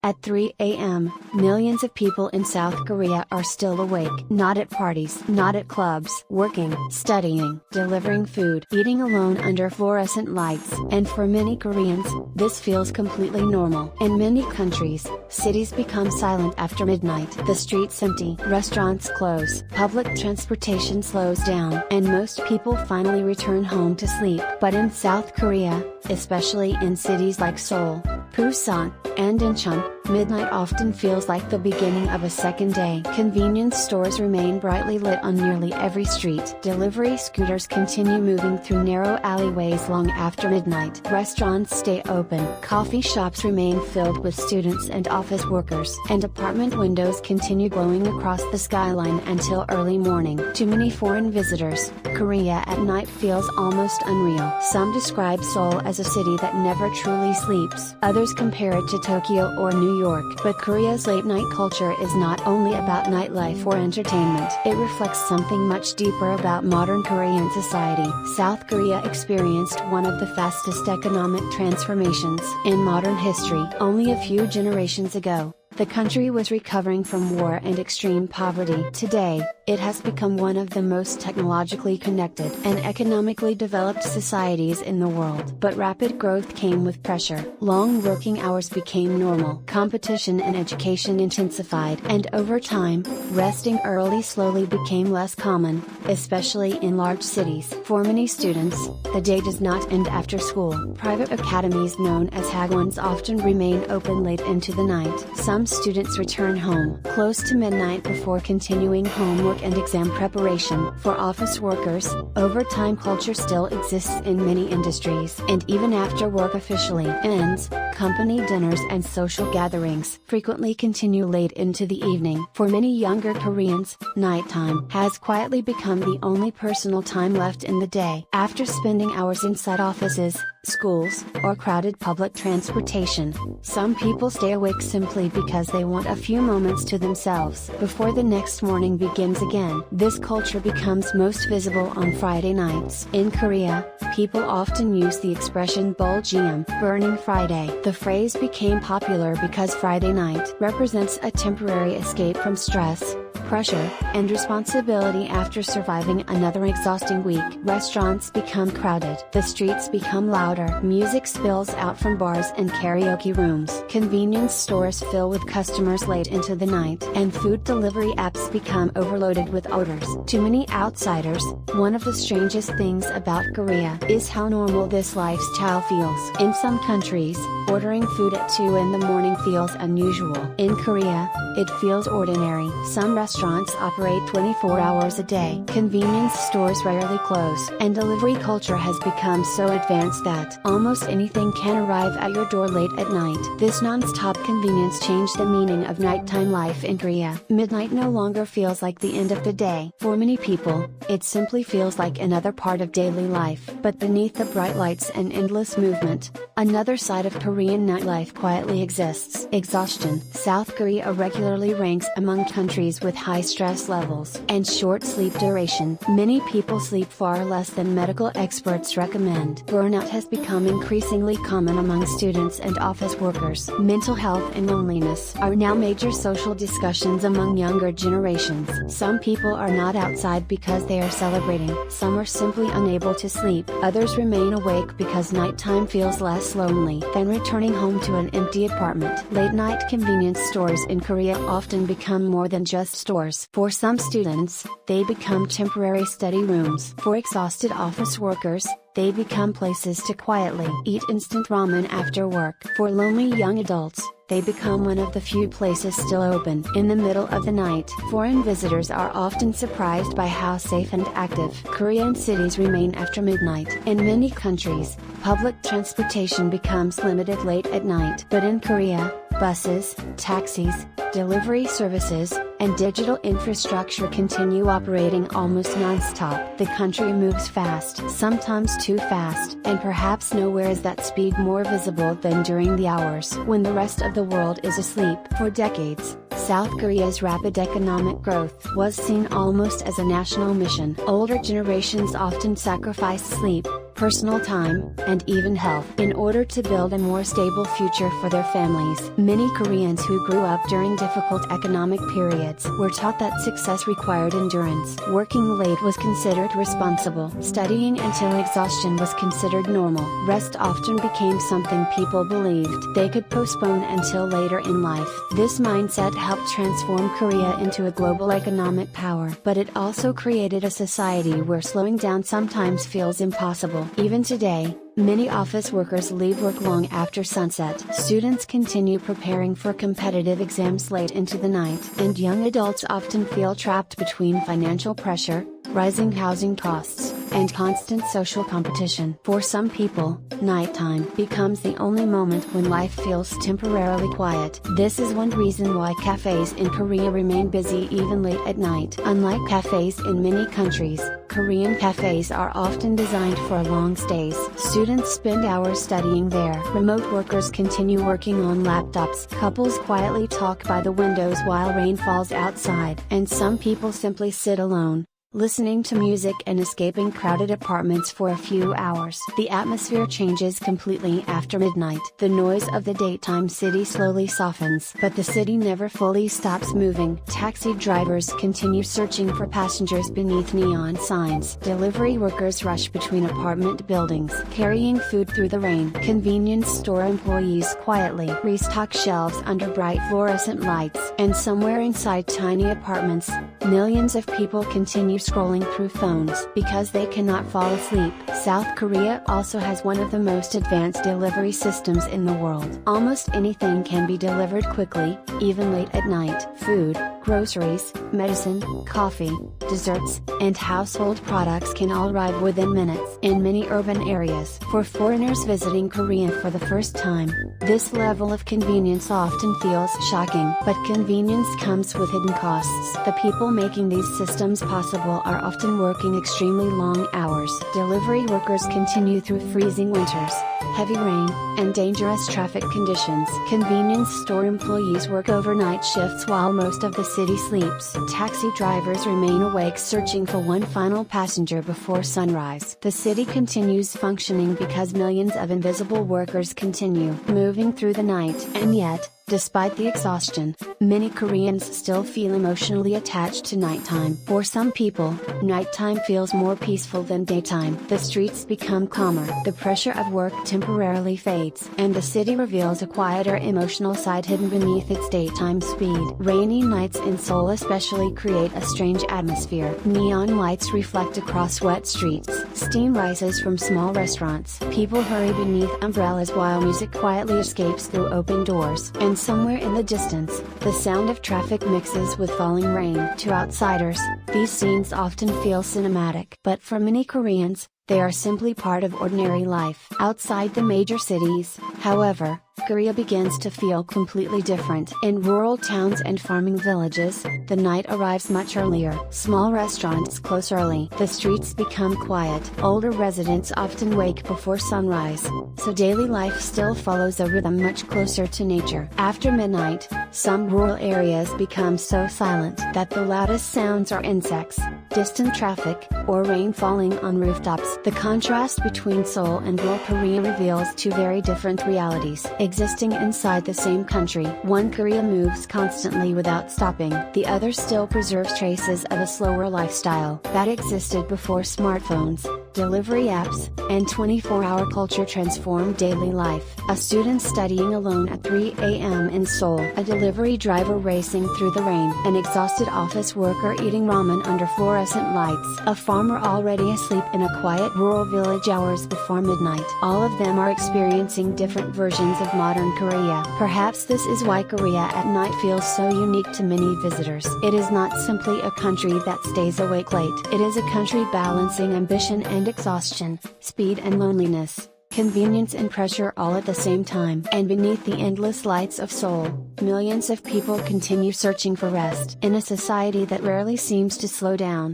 At 3 a.m., millions of people in South Korea are still awake. Not at parties, not at clubs, working, studying, delivering food, eating alone under fluorescent lights. And for many Koreans, this feels completely normal. In many countries, cities become silent after midnight. The streets empty, restaurants close, public transportation slows down, and most people finally return home to sleep. But in South Korea, especially in cities like Seoul, Busan, and Incheon, midnight often feels like the beginning of a second day. Convenience stores remain brightly lit on nearly every street. Delivery scooters continue moving through narrow alleyways long after midnight. Restaurants stay open. Coffee shops remain filled with students and office workers. And apartment windows continue glowing across the skyline until early morning. To many foreign visitors, Korea at night feels almost unreal. Some describe Seoul as a city that never truly sleeps. Others compare it to Tokyo or New York. But Korea's late-night culture is not only about nightlife or entertainment. It reflects something much deeper about modern Korean society. South Korea experienced one of the fastest economic transformations in modern history. Only a few generations ago, the country was recovering from war and extreme poverty. Today, it has become one of the most technologically connected and economically developed societies in the world. But rapid growth came with pressure. Long working hours became normal. Competition and education intensified. And over time, resting early slowly became less common, especially in large cities. For many students, the day does not end after school. Private academies known as hagwons often remain open late into the night. Some students return home close to midnight before continuing homework and exam preparation. For office workers, overtime culture still exists in many industries. And even after work officially ends, company dinners and social gatherings frequently continue late into the evening. For many younger Koreans, nighttime has quietly become the only personal time left in the day. After spending hours inside offices, schools, or crowded public transportation, some people stay awake simply because they want a few moments to themselves before the next morning begins again. This culture becomes most visible on Friday nights. In Korea, people often use the expression bulgium, burning Friday. The phrase became popular because Friday night represents a temporary escape from stress, pressure, and responsibility after surviving another exhausting week. Restaurants become crowded. The streets become louder. Music spills out from bars and karaoke rooms. Convenience stores fill with customers late into the night. And food delivery apps become overloaded with orders. To many outsiders, one of the strangest things about Korea is how normal this lifestyle feels. In some countries, ordering food at 2 in the morning feels unusual. In Korea, it feels ordinary. Some restaurants operate 24 hours a day. Convenience stores rarely close. And delivery culture has become so advanced that almost anything can arrive at your door late at night. This non-stop convenience changed the meaning of nighttime life in Korea. Midnight no longer feels like the end of the day. For many people, it simply feels like another part of daily life. But beneath the bright lights and endless movement, another side of Korean nightlife quietly exists. Exhaustion. South Korea regularly ranks among countries with high stress levels and short sleep duration. Many people sleep far less than medical experts recommend. Burnout has become increasingly common among students and office workers. Mental health and loneliness are now major social discussions among younger generations. Some people are not outside because they are celebrating. Some are simply unable to sleep. Others remain awake because nighttime feels less lonely than returning home to an empty apartment. Late night convenience stores in Korea often become more than just stores. For some students, they become temporary study rooms. For exhausted office workers, they become places to quietly eat instant ramen after work. For lonely young adults, they become one of the few places still open. In the middle of the night, foreign visitors are often surprised by how safe and active Korean cities remain after midnight. In many countries, public transportation becomes limited late at night. But in Korea, buses, taxis, delivery services, and digital infrastructure continue operating almost non-stop. The country moves fast, sometimes too fast, and perhaps nowhere is that speed more visible than during the hours when the rest of the world is asleep. For decades, South Korea's rapid economic growth was seen almost as a national mission. Older generations often sacrificed sleep, personal time, and even health. In order to build a more stable future for their families, many Koreans who grew up during difficult economic periods were taught that success required endurance. Working late was considered responsible. Studying until exhaustion was considered normal. Rest often became something people believed they could postpone until later in life. This mindset helped transform Korea into a global economic power, but it also created a society where slowing down sometimes feels impossible. Even today, many office workers leave work long after sunset. Students continue preparing for competitive exams late into the night. And young adults often feel trapped between financial pressure, rising housing costs, and constant social competition. For some people, nighttime becomes the only moment when life feels temporarily quiet. This is one reason why cafes in Korea remain busy even late at night. Unlike cafes in many countries, Korean cafes are often designed for long stays. Students spend hours studying there. Remote workers continue working on laptops. Couples quietly talk by the windows while rain falls outside. And some people simply sit alone, listening to music and escaping crowded apartments for a few hours. The atmosphere changes completely after midnight. The noise of the daytime city slowly softens, but the city never fully stops moving. Taxi drivers continue searching for passengers beneath neon signs. Delivery workers rush between apartment buildings, carrying food through the rain. Convenience store employees quietly restock shelves under bright fluorescent lights. And somewhere inside tiny apartments, millions of people continue scrolling through phones because they cannot fall asleep. South Korea also has one of the most advanced delivery systems in the world. Almost anything can be delivered quickly, even late at night. Food, groceries, medicine, coffee, desserts, and household products can all arrive within minutes. In many urban areas, for foreigners visiting Korea for the first time, this level of convenience often feels shocking. But convenience comes with hidden costs. The people making these systems possible are often working extremely long hours. Delivery workers continue through freezing winters, heavy rain, and dangerous traffic conditions. Convenience store employees work overnight shifts while most of the city sleeps. Taxi drivers remain awake searching for one final passenger before sunrise. The city continues functioning because millions of invisible workers continue moving through the night. And yet, despite the exhaustion, many Koreans still feel emotionally attached to nighttime. For some people, nighttime feels more peaceful than daytime. The streets become calmer, the pressure of work temporarily fades, and the city reveals a quieter emotional side hidden beneath its daytime speed. Rainy nights in Seoul especially create a strange atmosphere. Neon lights reflect across wet streets. Steam rises from small restaurants. People hurry beneath umbrellas while music quietly escapes through open doors. And somewhere in the distance, the sound of traffic mixes with falling rain. To outsiders, these scenes often feel cinematic. But for many Koreans, they are simply part of ordinary life. Outside the major cities, however, Korea begins to feel completely different. In rural towns and farming villages, the night arrives much earlier. Small restaurants close early. The streets become quiet. Older residents often wake before sunrise, so daily life still follows a rhythm much closer to nature. After midnight, some rural areas become so silent that the loudest sounds are insects, distant traffic, or rain falling on rooftops. The contrast between Seoul and rural Korea reveals two very different realities existing inside the same country. One Korea moves constantly without stopping. The other still preserves traces of a slower lifestyle that existed before smartphones, delivery apps, and 24-hour culture transformed daily life. A student studying alone at 3 a.m. in Seoul. A delivery driver racing through the rain. An exhausted office worker eating ramen under fluorescent lights. A farmer already asleep in a quiet rural village hours before midnight. All of them are experiencing different versions of modern Korea. Perhaps this is why Korea at night feels so unique to many visitors. It is not simply a country that stays awake late. It is a country balancing ambition and exhaustion, speed and loneliness, convenience and pressure all at the same time. And beneath the endless lights of Seoul, millions of people continue searching for rest. In a society that rarely seems to slow down,